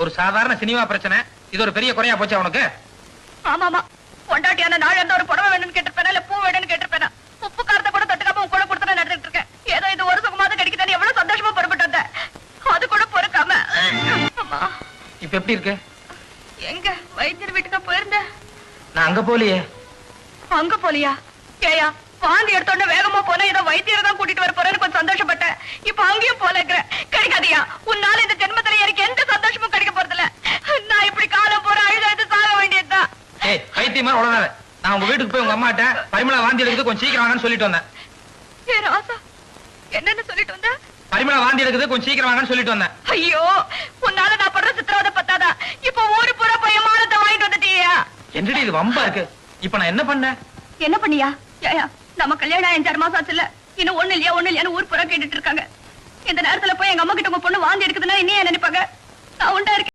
ஒரு சாதாரண சினிமா பிரச்சனை இது ஒரு பெரிய குறையா போச்சா உனக்கு? ஆமாமா, பொண்டாட்டியான நாள் இருந்த ஒரு புடவை வேணும்னு கேட்டிருப்பேனா இல்ல பூ வேணும்னு கேட்டிருப்பேனா? உப்பு காரத்தை கூட தொட்டுக்காம உன் கூட கொடுத்து நடந்துட்டு இருக்கேன். ஏதோ இது ஒரு சுகமாவது கிடைக்குதான்னு எவ்வளவு சந்தோஷமா புறப்பட்டு வந்தேன். அது கூட பொறுக்காம. அம்மா, இப்ப எப்படி இருக்கு? எங்க வைத்தியர் வீட்டுக்கு போயிருந்தேன். நான் அங்க போலியே. அங்க போலியா? ஏயா, வாந்தி எடுத்தோட வேகமா போன ஏதோ வைத்தியரை தான் கூட்டிட்டு வர போறேன்னு கொஞ்சம் சந்தோஷப்பட்டேன். இப்ப அங்கேயும் போலங்கிற கிடைக்காதியா? உன்னால இந்த ஜென்மத்துல எனக்கு எந்த சந்தோஷமும் கிடைக்க போறதில்ல. நான் இப்படி காலம் போற அழுது சாக வேண்டியதுதான். ஏய் பைத்தியமா உடனே நான் உங்க வீட்டுக்கு போய் உங்க அம்மாட்ட பரிமளா வாந்தி எடுக்குது கொஞ்சம் சீக்கிரம் வாங்கன்னு சொல்லிட்டு வந்தேன். ஏ ராசா, என்னன்னு சொல்லிட்டு வந்த? பரிமளா வாந்தி எடுக்குது கொஞ்சம் சீக்கிரம் வாங்கன்னு சொல்லிட்டு வந்தேன். ஐயோ, உன்னால நான் படுற சித்திரவதை பத்தாதா? இப்ப ஊரு பூரா போய் மானத்தை வாங்கிட்டு வந்துட்டியா? என்னடி இது வம்பா இருக்கு? இப்ப நான் என்ன பண்ணேன்? என்ன பண்ணியா? ஏயா, நம்ம கல்யாணம் 5-6 மாசம் ஆச்சுல, இன்னும் ஒண்ணு இல்லையான்னு ஊர் பூரா கேட்டுட்டு இருக்காங்க. இந்த நேரத்துல போய் எங்க அம்மா கிட்ட உங்க பொண்ணு வாந்தி எடுக்குதுன்னா என்ன நினைப்பாங்க? நான் உண்டா இருக்கேன்.